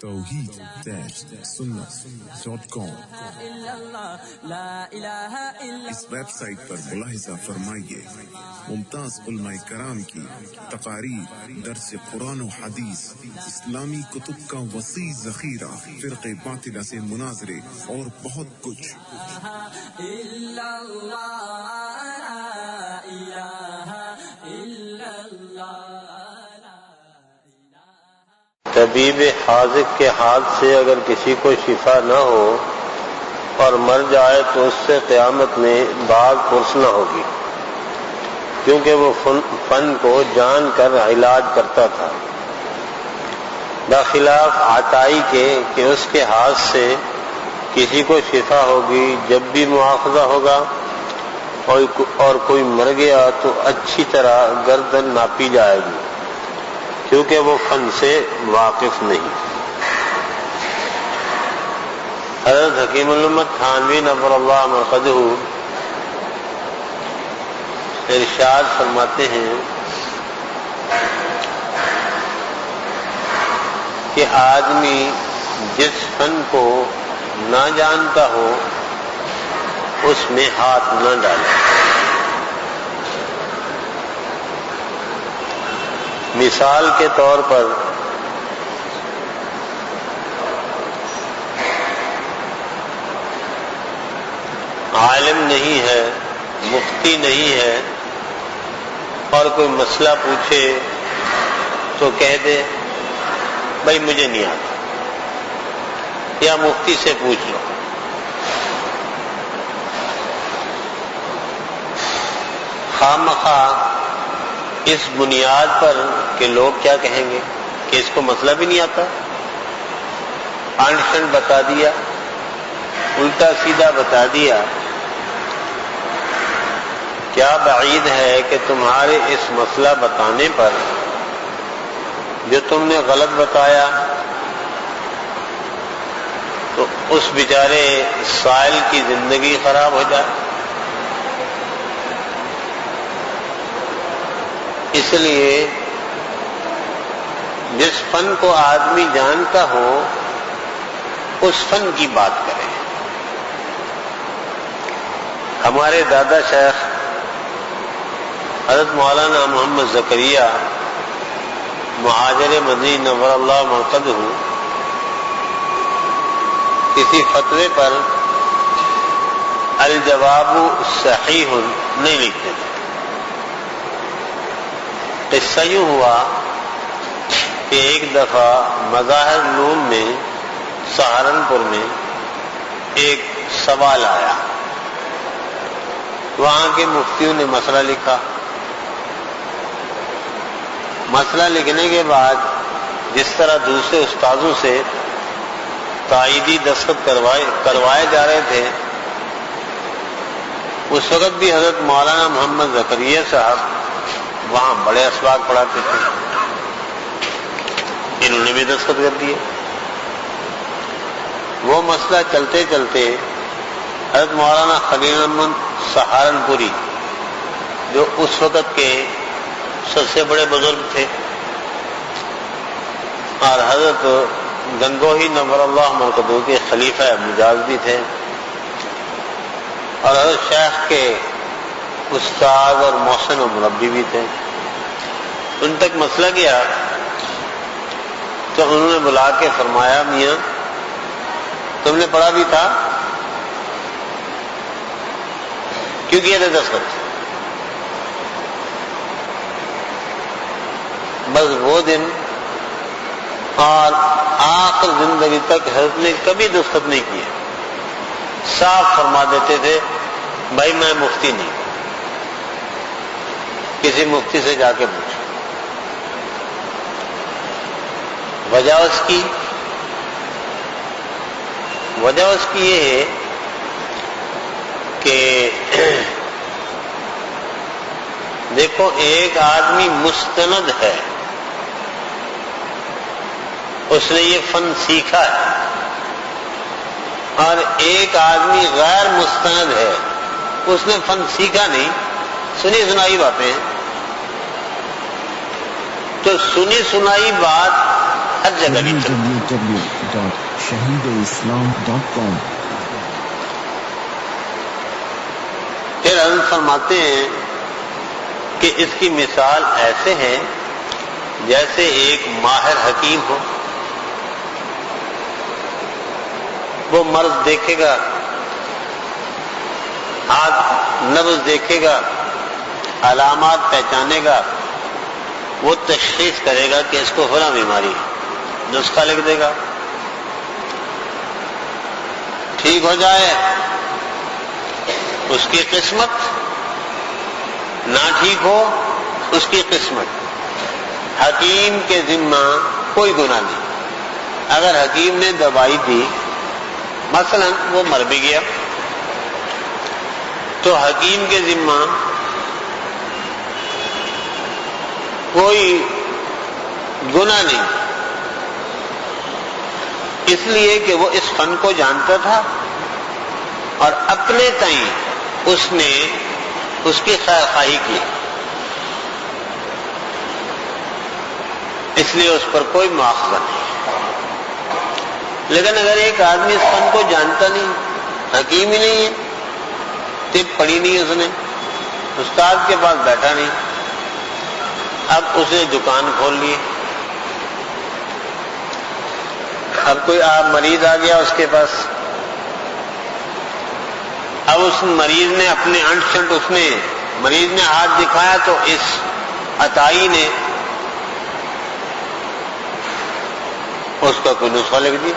توحید-سنت.com اس web site پر ملاحظہ فرمائیے ممتاز علماء کرام کی تقاریر، درس قرآن و حدیث، اسلامی کتب کا وسیع ذخیرہ، فرقے باطلہ سے مناظرے اور بہت کچھ۔ طبیب حاذق کے ہاتھ سے اگر کسی کو شفا نہ ہو اور مر جائے تو اس سے قیامت میں باز پرس نہ ہوگی، کیونکہ وہ فن کو جان کر علاج کرتا تھا، بخلاف عطائی کے کہ اس کے ہاتھ سے کسی کو شفا ہوگی جب بھی مواخذہ ہوگا اور کوئی مر گیا تو اچھی طرح گردن ناپی جائے گی، کیونکہ وہ فن سے واقف نہیں۔ حضرت حکیم الامت تھانوی نور اللہ مرقدہ ارشاد فرماتے ہیں کہ آدمی جس فن کو نہ جانتا ہو اس میں ہاتھ نہ ڈالے۔ مثال کے طور پر عالم نہیں ہے، مفتی نہیں ہے اور کوئی مسئلہ پوچھے تو کہہ دے بھائی مجھے نہیں آتا، یا مفتی سے پوچھ لو۔ خواہ اس بنیاد پر کہ لوگ کیا کہیں گے کہ اس کو مسئلہ بھی نہیں آتا، انٹ شنٹ بتا دیا، الٹا سیدھا بتا دیا، کیا بعید ہے کہ تمہارے اس مسئلہ بتانے پر جو تم نے غلط بتایا تو اس بیچارے سائل کی زندگی خراب ہو جائے۔ اس لیے جس فن کو آدمی جانتا ہو اس فن کی بات کرے۔ ہمارے دادا شیخ حضرت مولانا محمد زکریا مہاجر مدنی نور اللہ مرقدہ کسی فتوے پر الجواب صحیح نہیں لکھتے تھے۔ قصہ یوں ہوا کہ ایک دفعہ مظاہر نون میں سہارنپور میں ایک سوال آیا، وہاں کے مفتیوں نے مسئلہ لکھا۔ مسئلہ لکھنے کے بعد جس طرح دوسرے استاذوں سے تائیدی دستخط کروائے جا رہے تھے، اس وقت بھی حضرت مولانا محمد زکریا صاحب وہاں بڑے اسباق پڑھاتے تھے، انہوں نے بھی دستخط کر دیے۔ وہ مسئلہ چلتے چلتے حضرت مولانا خلیل احمد سہارنپوری جو اس وقت کے سب سے بڑے بزرگ تھے اور حضرت گنگوہی نور اللہ مرقدہ کے خلیفہ مجاز بھی تھے اور حضرت شیخ کے استاد اور محسن و مربی بھی تھے، ان تک مسئلہ گیا تو انہوں نے بلا کے فرمایا میاں تم نے پڑھا بھی تھا، کیوں کیا تھا دستخط؟ بس وہ دن اور آخر زندگی تک حضرت نے کبھی دستخط نہیں کیا، صاف فرما دیتے تھے بھائی میں مفتی نہیں، کسی مفتی سے جا کے پوچھو۔ وجہ اس کی یہ ہے کہ دیکھو ایک آدمی مستند ہے، اس نے یہ فن سیکھا ہے، اور ایک آدمی غیر مستند ہے، اس نے فن سیکھا نہیں، سنی سنائی باتیں، تو سنی سنائی بات ہر جگہ نہیں چلتی. www.shahideislam.com پھر حضرت فرماتے ہیں کہ اس کی مثال ایسے ہے جیسے ایک ماہر حکیم ہو. وہ مرض دیکھے گا، ہاتھ نبض دیکھے گا، علامات پہچانے گا، وہ تشخیص کرے گا کہ اس کو فلاں بیماری ہے، نسخہ لکھ دے گا. ٹھیک ہو جائے اس کی قسمت، نہ ٹھیک ہو اس کی قسمت. حکیم کے ذمہ کوئی گناہ نہیں. اگر حکیم نے دوائی دی، مثلا وہ مر بھی گیا، تو حکیم کے ذمہ کوئی گناہ نہیں، اس لیے کہ وہ اس فن کو جانتا تھا اور اپنے تئیں اس نے اس کی خیر خواہی کی، اس لیے اس پر کوئی مواخذہ نہیں. لیکن اگر ایک آدمی اس فن کو جانتا نہیں، حکیم ہی نہیں ہے، طب پڑھی نہیں اس نے، استاد کے پاس بیٹھا نہیں، اب اس نے دکان کھول لی، اب کوئی مریض آ گیا اس کے پاس، اب اس مریض نے اپنے انٹ شنٹ، اس نے مریض نے ہاتھ دکھایا تو اس عطائی نے اس کا کوئی نسخہ لکھ دیا.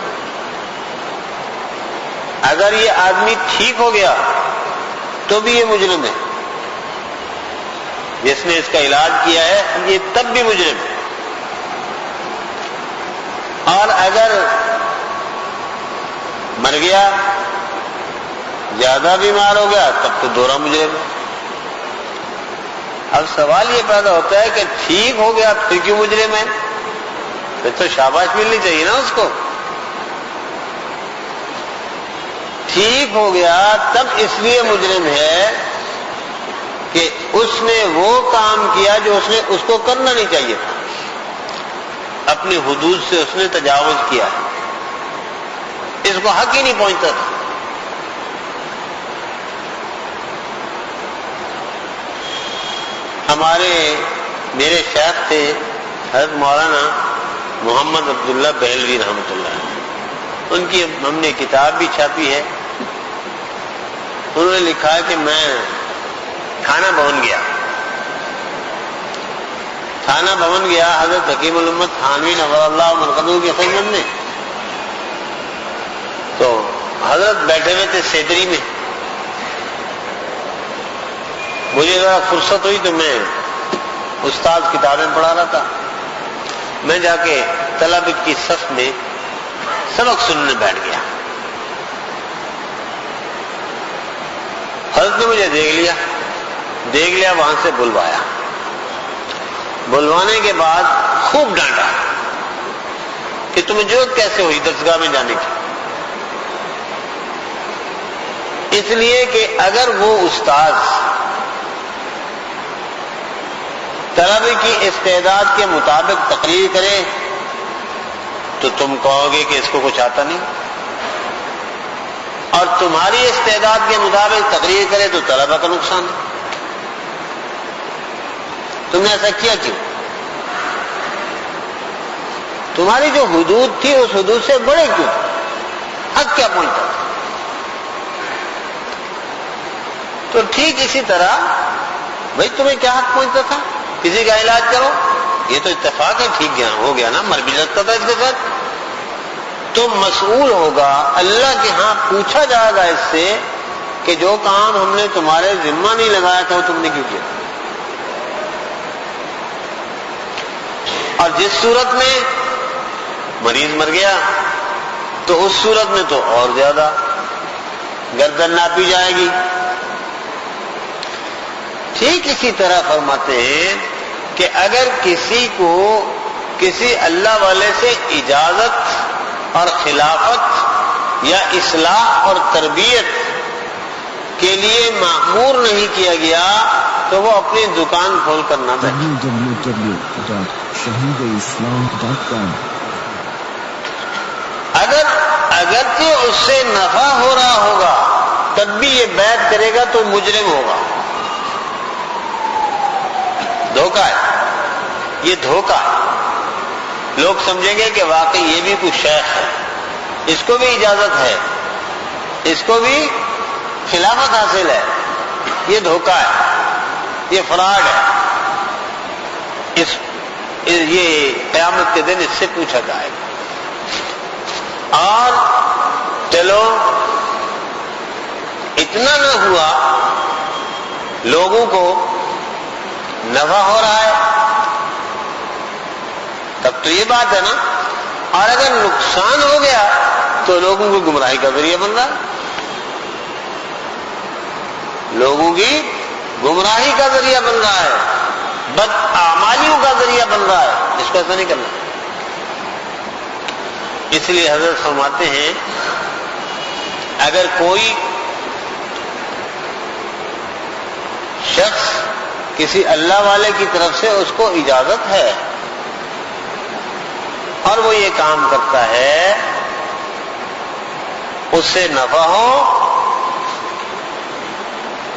اگر یہ آدمی ٹھیک ہو گیا تو بھی یہ مجرم ہے، جس نے اس کا علاج کیا ہے یہ تب بھی مجرم ہے. اور اگر مر گیا، زیادہ بیمار ہو گیا، تب تو دوہرا مجرم ہے. اب سوال یہ پیدا ہوتا ہے کہ ٹھیک ہو گیا پھر کیوں مجرم ہے؟ پھر تو شاباش ملنی چاہیے نا اس کو. ٹھیک ہو گیا تب اس لیے مجرم ہے کہ اس نے وہ کام کیا جو اس کو کرنا نہیں چاہیے تھا، اپنی حدود سے اس نے تجاوز کیا، اس کو حق ہی نہیں پہنچتا تھا. میرے شیخ تھے حضرت مولانا محمد عبداللہ بہلوی رحمۃ اللہ علیہ، ان کی ہم نے کتاب بھی چھاپی ہے. انہوں نے لکھا ہے کہ میں تھانہ بھون گیا، حضرت حکیم الامت تھانوی نور اللہ مرکزوں کی خدمت میں. تو حضرت بیٹھے ہوئے تھے سیدری میں، مجھے ذرا فرصت ہوئی تو میں استاد کتابیں پڑھا رہا تھا. میں جا کے طلبہ کی صف میں سبق سننے بیٹھ گیا. حضرت نے مجھے دیکھ لیا، وہاں سے بلوانے کے بعد خوب ڈانٹا کہ تمہیں ضرورت کیسے ہوئی درسگاہ میں جانے کی. اس لیے کہ اگر وہ استاد طلبہ کی استعداد کے مطابق تقریر کرے تو تم کہو گے کہ اس کو کچھ آتا نہیں، اور تمہاری استعداد کے مطابق تقریر کرے تو طلبہ کا نقصان ہے. تم نے ایسا کیا کیوں؟ تمہاری جو حدود تھی اس حدود سے بڑے کیوں؟ حق کیا پہنچتا تھا؟ تو ٹھیک اسی طرح بھائی تمہیں کیا حق پہنچتا تھا؟ کسی کا علاج کرو، یہ تو اتفاق ہے ٹھیک گیا ہو گیا نا، مر بھی سکتا تھا اس کے ساتھ. تو مسئول ہوگا، اللہ کے ہاں پوچھا جائے گا اس سے کہ جو کام ہم نے تمہارے ذمہ نہیں لگایا تھا وہ تم نے کیوں کیا. اور جس صورت میں مریض مر گیا تو اس صورت میں تو اور زیادہ گردن ناپی جائے گی. ٹھیک اسی طرح فرماتے ہیں کہ اگر کسی کو کسی اللہ والے سے اجازت اور خلافت یا اصلاح اور تربیت کے لیے مأمور نہیں کیا گیا تو وہ اپنی دکان کھول کر نہ بیٹھے. shahideislam.com اگرچہ اس سے نفع ہو رہا ہوگا تب بھی یہ بیعت کرے گا تو مجرم ہوگا. دھوکہ ہے، یہ دھوکہ ہے. لوگ سمجھیں گے کہ واقعی یہ بھی کچھ شیخ ہے، اس کو بھی اجازت ہے، اس کو بھی خلافت حاصل ہے. یہ دھوکہ ہے، یہ فراڈ ہے. یہ قیامت کے دن اس سے پوچھا جائے گا. اور چلو اتنا نہ ہوا، لوگوں کو نفع ہو رہا ہے تب تو یہ بات ہے نا. اور اگر نقصان ہو گیا تو لوگوں کو گمراہی کا ذریعہ بن رہا ہے، لوگوں کی گمراہی کا ذریعہ بن رہا ہے، بدعمالیوں کا ذریعہ بن رہا ہے. اس کو ایسا نہیں کرنا. اس لیے حضرت فرماتے ہیں اگر کوئی شخص کسی اللہ والے کی طرف سے اس کو اجازت ہے اور وہ یہ کام کرتا ہے، اس سے نفع ہو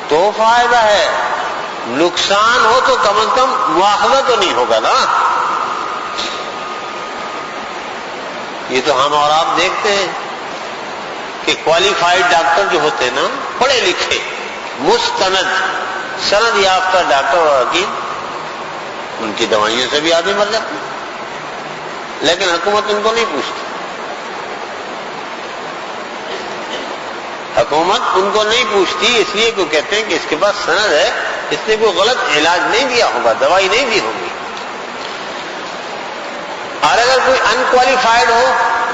تو فائدہ ہے، نقصان ہو تو کم از کم مواخذہ تو نہیں ہوگا نا. یہ تو ہم اور آپ دیکھتے ہیں کہ کوالیفائڈ ڈاکٹر جو ہوتے ہیں نا، پڑھے لکھے مستند سند یافتہ ڈاکٹر اور حکیم، ان کی دوائیوں سے بھی آدمی مر جاتے ہیں، لیکن حکومت ان کو نہیں پوچھتی. حکومت ان کو نہیں پوچھتی اس لیے کہ کہتے ہیں کہ اس کے پاس سند ہے، اس نے کوئی غلط علاج نہیں دیا ہوگا، دوائی نہیں دی ہوگی. اور اگر کوئی انکوالیفائڈ ہو،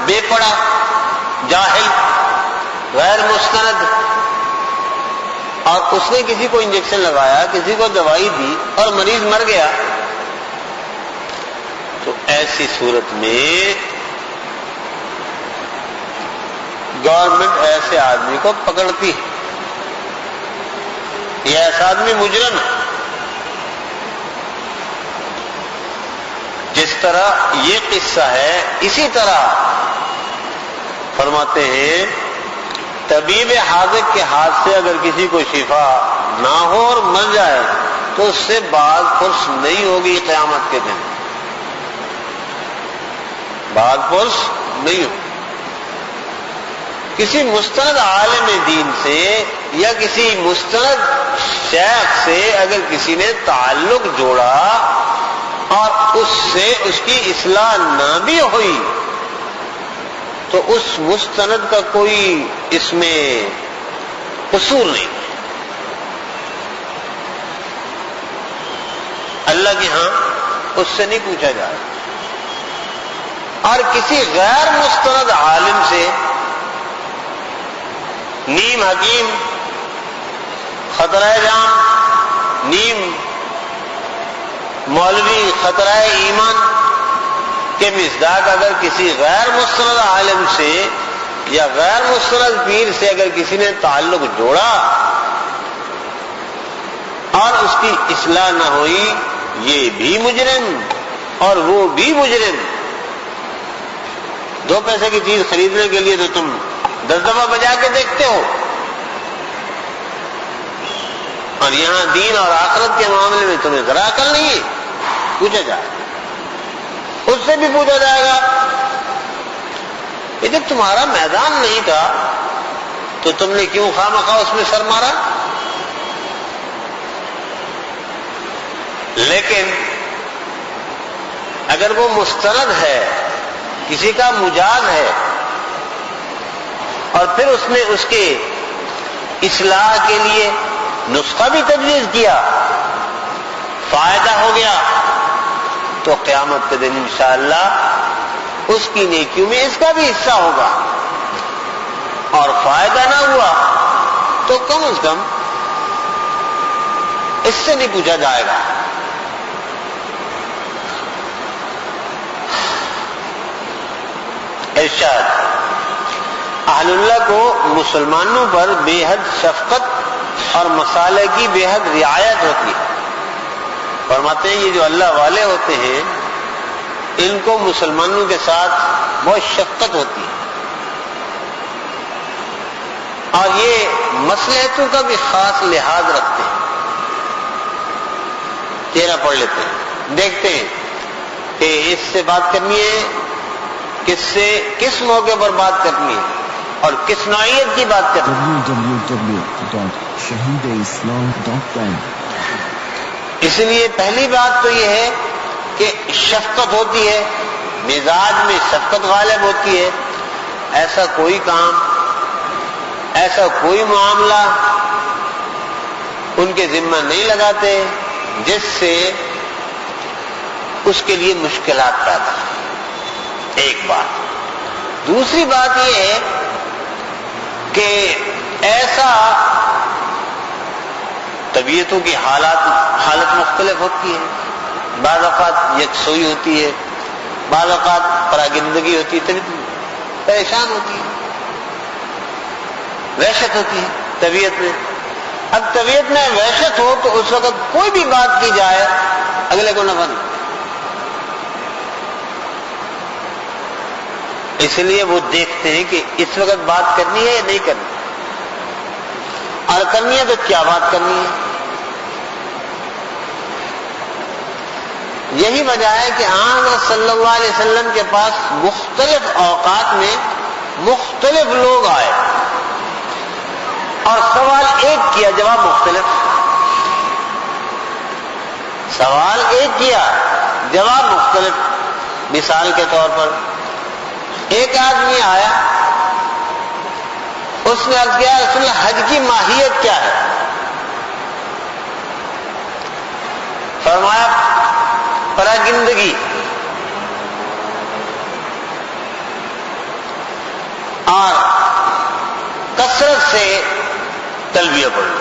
بے پڑھا، جاہل، غیر مستند، اور اس نے کسی کو انجیکشن لگایا، کسی کو دوائی دی اور مریض مر گیا، تو ایسی صورت میں گورنمنٹ ایسے آدمی کو پکڑتی ہے. یہ ایسا آدمی مجرم ہے. جس طرح یہ قصہ ہے، اسی طرح فرماتے ہیں طبیب حاذق کے ہاتھ سے اگر کسی کو شفا نہ ہو اور مر جائے تو اس سے باز پرس نہیں ہوگی قیامت کے دن، باز پرس نہیں ہوگی. کسی مستند عالم دین سے یا کسی مستند شیخ سے اگر کسی نے تعلق جوڑا اور اس سے اس کی اصلاح نہ بھی ہوئی تو اس مستند کا کوئی اس میں قصور نہیں. اللہ کے ہاں اس سے نہیں پوچھا جائے. اور کسی غیر مستند عالم سے نیم حکیم، خطرہ جان، نیم مولوی، خطرہ ایمان کے مصداق اگر کسی غیر مستند عالم سے یا غیر مستند پیر سے اگر کسی نے تعلق جوڑا اور اس کی اصلاح نہ ہوئی، یہ بھی مجرم اور وہ بھی مجرم. 2 پیسے کی چیز خریدنے کے لیے تو تم 10 دفعہ بجا کے دیکھتے ہو، اور یہاں دین اور آخرت کے معاملے میں تمہیں ذرا عقل نہیں ہے. پوچھا جائے، اس سے بھی پوچھا جائے گا کہ جب تمہارا میدان نہیں تھا تو تم نے کیوں خواہ اس میں سر مارا. لیکن اگر وہ مستند ہے، کسی کا مجاز ہے، اور پھر اس نے اس کے اصلاح کے لیے نسخہ بھی تجویز کیا، فائدہ ہو گیا، تو قیامت کے دن انشاءاللہ اس کی نیکیوں میں اس کا بھی حصہ ہوگا. اور فائدہ نہ ہوا تو کم از کم اس سے نہیں پوچھا جائے گا. ارشاد، اہل اللہ کو مسلمانوں پر بے حد شفقت اور مسالے کی بے حد رعایت ہوتی ہے. فرماتے ہیں یہ جو اللہ والے ہوتے ہیں ان کو مسلمانوں کے ساتھ بہت شفقت ہوتی ہے، اور یہ مصلحتوں کا بھی خاص لحاظ رکھتے ہیں۔ چہرہ پڑھ لیتے ہیں، دیکھتے ہیں کہ اس سے بات کرنی ہے، کس سے کس موقع پر بات کرنی ہے اور کس نوعیت کی بات کرنی ہے۔ www.shahideislam.com اس لیے پہلی بات تو یہ ہے کہ شفقت ہوتی ہے، مزاج میں شفقت غالب ہوتی ہے۔ ایسا کوئی کام، ایسا کوئی معاملہ ان کے ذمہ نہیں لگاتے جس سے اس کے لیے مشکلات پیدا ہوں۔ ایک بات۔ دوسری بات یہ ہے کہ ایسا طبیعتوں کی حالت مختلف ہوتی ہے، بعض اوقات یکسوئی ہوتی ہے، بعض اوقات پراگندگی ہوتی ہے، طبیعت پریشان ہوتی ہے، وحشت ہوتی ہے طبیعت میں۔ اب طبیعت میں وحشت ہو تو اس وقت کوئی بھی بات کی جائے اگلے کو نفع نہیں، اس لیے وہ دیکھتے ہیں کہ اس وقت بات کرنی ہے یا نہیں کرنی، اور کرنی ہے تو کیا بات کرنی ہے۔ یہی وجہ ہے کہ حضرت صلی اللہ علیہ وسلم کے پاس مختلف اوقات میں مختلف لوگ آئے اور سوال ایک کیا، جواب مختلف۔ سوال ایک کیا، جواب مختلف۔ مثال کے طور پر ایک آدمی آیا، اس نے عرض کیا رسول اللہ حج کی ماہیت کیا ہے؟ فرمایا پراگندگی اور کثرت سے تلبیہ پڑھنا۔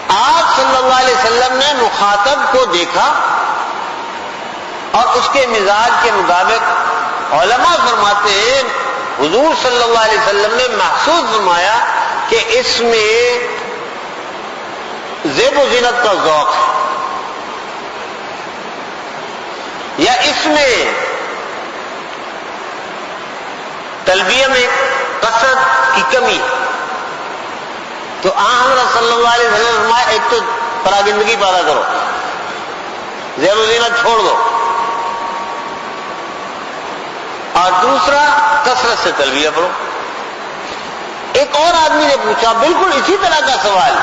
آپ صلی اللہ علیہ وسلم نے مخاطب کو دیکھا اور اس کے مزاج کے مطابق علماء فرماتے ہیں حضور صلی اللہ علیہ وسلم نے محسوس فرمایا کہ اس میں زیب و زینت کا ذوق ہے، یا اس میں تلبیہ میں کثرت کی کمی ہے۔ تو حضرت صلی اللہ علیہ وسلم نے فرمایا ایک تو پراگندگی پیدا کرو، زیب و زینت چھوڑ دو، اور دوسرا کثرت سے تلبیہ پڑھو۔ ایک اور آدمی نے پوچھا بالکل اسی طرح کا سوال،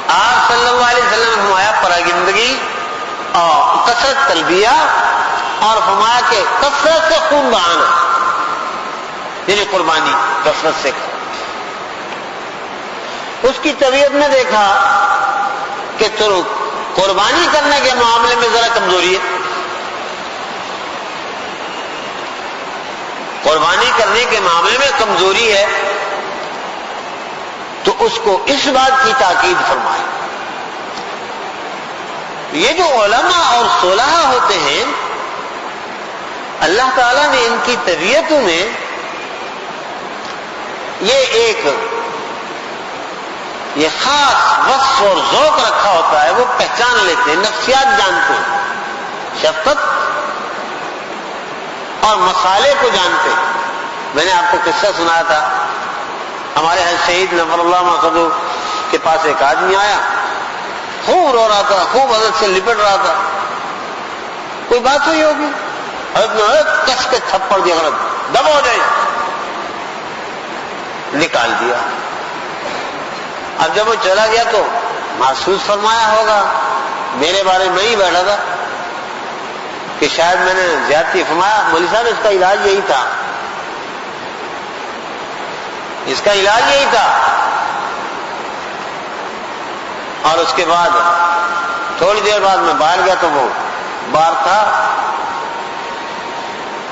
آپ صلی اللہ علیہ وسلم نے فرمایا پراگندگی اور کثرت تلبیہ، اور فرمایا کہ کثرت سے خون بہانا، یعنی قربانی کثرت سے کرو۔ اس کی طبیعت میں دیکھا کہ چلو قربانی کرنے کے معاملے میں ذرا کمزوری ہے، قربانی کرنے کے معاملے میں کمزوری ہے، تو اس کو اس بات کی تاکید فرمائی۔ یہ جو علماء اور صلحاء ہوتے ہیں، اللہ تعالیٰ نے ان کی طبیعتوں میں یہ خاص وصف اور ذوق رکھا ہوتا ہے، وہ پہچان لیتے ہیں، نفسیات جانتے ہیں، شفقت اور مسالے کو جانتے ہیں۔ میں نے آپ کو قصہ سنایا تھا، ہمارے یہاں شہید نفر اللہ مقدو کے پاس ایک آدمی آیا، خوب رو رہا تھا، خوب حضرت سے لپٹ رہا تھا۔ کوئی بات ہوئی ہوگی، حضرت نے کس کے تھپڑ دیا، غلط دب ہو جائے، نکال دیا۔ اب جب وہ چلا گیا تو محسوس فرمایا ہوگا، میرے بارے میں ہی بیٹھا تھا کہ شاید میں نے زیادتی فرمایا۔ مولوی صاحب اس کا علاج یہی تھا، اس کا علاج یہی تھا۔ اور اس کے بعد تھوڑی دیر بعد میں باہر گیا تو وہ باہر تھا،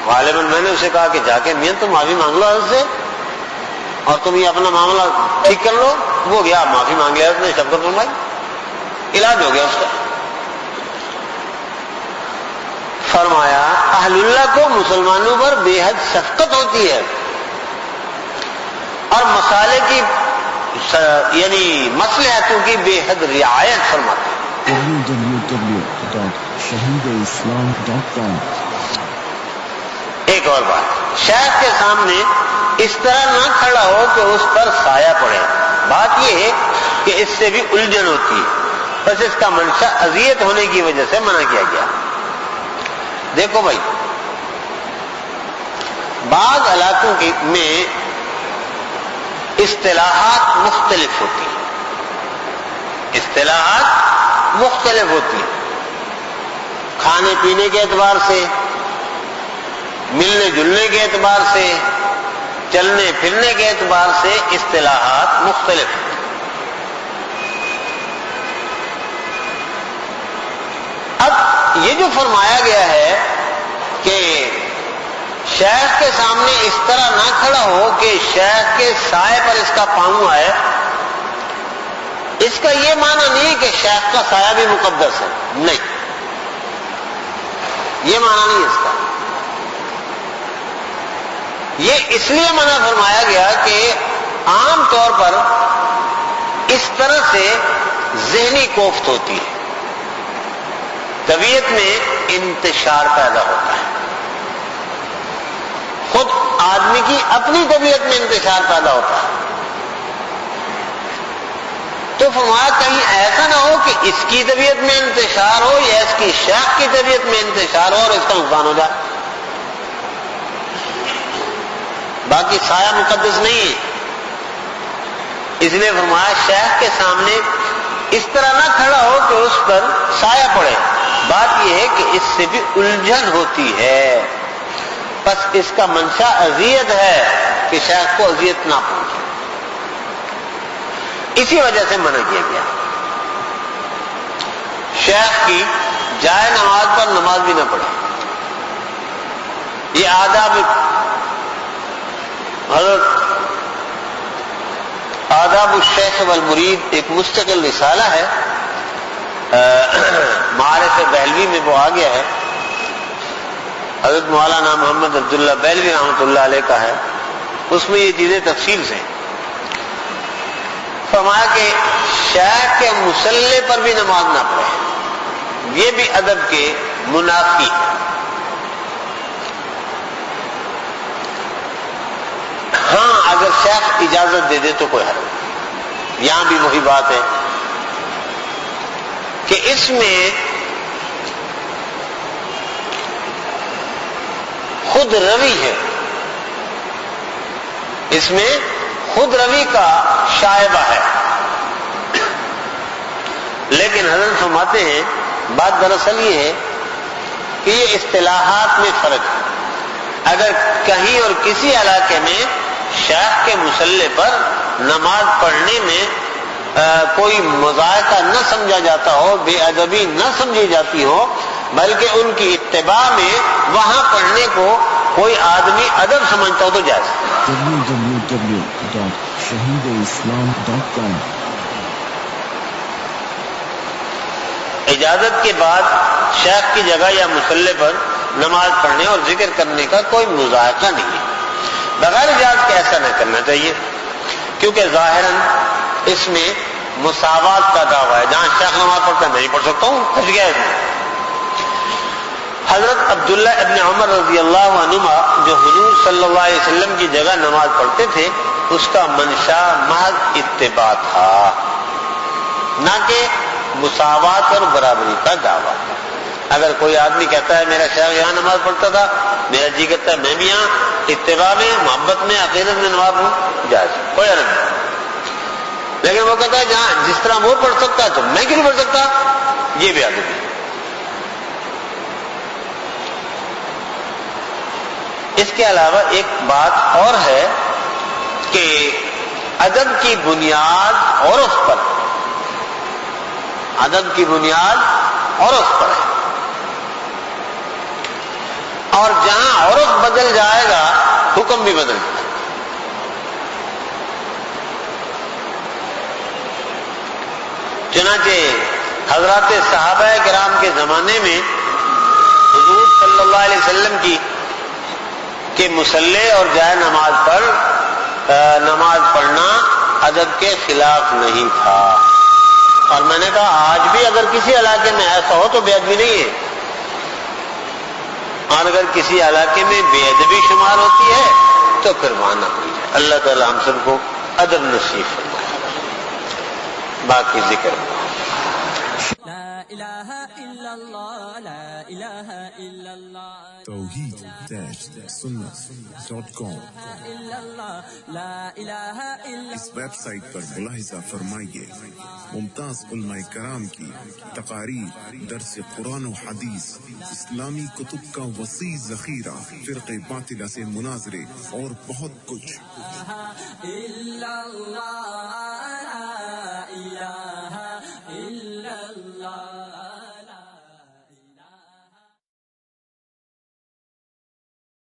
غالباً میں نے اسے کہا کہ جا کے میاں تم معافی مانگ لو حضرت سے اور تم یہ اپنا معاملہ ٹھیک کر لو۔ وہ گیا معافی مانگ لیا، اس نے شفقت فرمائی، علاج ہو گیا اس کا۔ فرمایا اہل اللہ کو مسلمانوں پر بے حد شفقت ہوتی ہے اور مسالے کی یعنی مصلحتوں کی بے حد رعایت فرماتے ہیں۔ www.shahideislam.com. ایک اور بات، شیخ کے سامنے اس طرح نہ کھڑا ہو کہ اس پر سایہ پڑے. بات یہ ہے کہ اس سے بھی الجھن ہوتی ہے، بس اس کا منشا اذیت ہونے کی وجہ سے منع کیا گیا. دیکھو بھائی، بعض علاقوں میں اصطلاحات مختلف ہوتی ہیں، اصطلاحات مختلف ہوتی ہیں، کھانے پینے کے اعتبار سے، ملنے جلنے کے اعتبار سے، چلنے پھرنے کے اعتبار سے اصطلاحات مختلف ہیں. اب یہ جو فرمایا گیا ہے کہ شیخ کے سامنے اس طرح نہ کھڑا ہو کہ شیخ کے سائے پر اس کا پاؤں آئے، اس کا یہ معنی نہیں کہ شیخ کا سایہ بھی مقدس ہے، نہیں، یہ معنی نہیں اس کا. یہ اس لیے منع فرمایا گیا کہ عام طور پر اس طرح سے ذہنی کوفت ہوتی ہے، طبیعت میں انتشار پیدا ہوتا ہے، خود آدمی کی اپنی طبیعت میں انتشار پیدا ہوتا ہے. تو فرمایا کہیں ایسا نہ ہو کہ اس کی طبیعت میں انتشار ہو یا اس کی شیخ کی طبیعت میں انتشار ہو اور اس کا نقصان ہو جائے. باقی سایہ مقدس نہیں ہے، اس لیے فرمایا شیخ کے سامنے اس طرح نہ کھڑا ہو کہ اس پر سایہ پڑے. بات یہ ہے کہ اس سے بھی الجھن ہوتی ہے، بس اس کا منشا اذیت ہے کہ شیخ کو اذیت نہ پہنچے، اسی وجہ سے منع کیا گیا. شیخ کی جائے نماز پر نماز بھی نہ پڑھے. یہ آداب حضرت آداب الشیخ والمرید ایک مستقل رسالہ ہے، معارف بہلوی میں وہ آ گیا ہے، حضرت مولانا محمد عبداللہ بہلوی رحمۃ اللہ علیہ کا ہے. اس میں یہ چیزیں تفصیل سے فرمایا کہ شیخ کے مصلی پر بھی نماز نہ پڑھے، یہ بھی ادب کے منافی ہے. ہاں اگر شیخ اجازت دے دے تو کوئی حرج نہیں. یہاں بھی وہی بات ہے کہ اس میں خود روی ہے، اس میں خود روی کا شائبہ ہے. لیکن حضرت فرماتے ہیں بات دراصل یہ ہے کہ یہ اصطلاحات میں فرق ہے. اگر کہیں اور کسی علاقے میں شیخ کے مصلی پر نماز پڑھنے میں کوئی مذائقہ نہ سمجھا جاتا ہو، بے ادبی نہ سمجھی جاتی ہو، بلکہ ان کی اتباع میں وہاں پڑھنے کو کوئی آدمی ادب سمجھتا ہو تو جائز. www.shahideislam.com. اجازت کے بعد شیخ کی جگہ یا مصلی پر نماز پڑھنے اور ذکر کرنے کا کوئی مذائقہ نہیں ہے. بغیر اجازت کے ایسا نہ کرنا چاہیے، کیونکہ ظاہراً اس میں مساوات کا دعویٰ ہے. جہاں شیخ نماز پڑھتا ہے میں نہیں پڑھ سکتا ہوں، پھنس گیا ہے. حضرت عبداللہ ابن عمر رضی اللہ عنہما جو حضور صلی اللہ علیہ وسلم کی جگہ نماز پڑھتے تھے، اس کا منشا محض اتباع تھا، نہ کہ مساوات اور برابری کا دعویٰ. اگر کوئی آدمی کہتا ہے میرا شیخ یہاں نماز پڑھتا تھا، میرا جی کہتا ہے میں بھی یہاں اتباع میں، محبت میں، عقیدت میں نماز پڑھوں، جائز، کوئی حرج نہیں. لیکن وہ کہتا ہے جہاں جس طرح وہ پڑھ سکتا ہے تو میں کیوں نہیں پڑھ سکتا، یہ بھی ادب ہے. اس کے علاوہ ایک بات اور ہے کہ ادب کی بنیاد عرف پر، ادب کی بنیاد عرف پر ہے، اور جہاں عرف بدل جائے گا حکم بھی بدل جائے گا. چنانچہ حضرات صحابہ کرام کے زمانے میں حضور صلی اللہ علیہ وسلم کے مصلی اور جائے نماز پر نماز پڑھنا ادب کے خلاف نہیں تھا. اور میں نے کہا آج بھی اگر کسی علاقے میں ایسا ہو تو بے ادبی نہیں ہے، اور اگر کسی علاقے میں بے ادبی شمار ہوتی ہے تو پھر مانا ہوئی ہے۔ اللہ تعالی ہم سب کو ادب نصیب فرمائے۔ باقی ذکر لا الہ الا اللہ، لا الہ الا اللہ، توحید-sunnah.com الا اللہ، لا الہ الا اس ویب سائٹ پر ملاحظہ فرمائیے ممتاز علماء کرام کی تقاریر، درس قرآن و حدیث، اسلامی کتب کا وسیع ذخیرہ، فرقے باطلہ سے مناظرے اور بہت کچھ۔ الا اللہ۔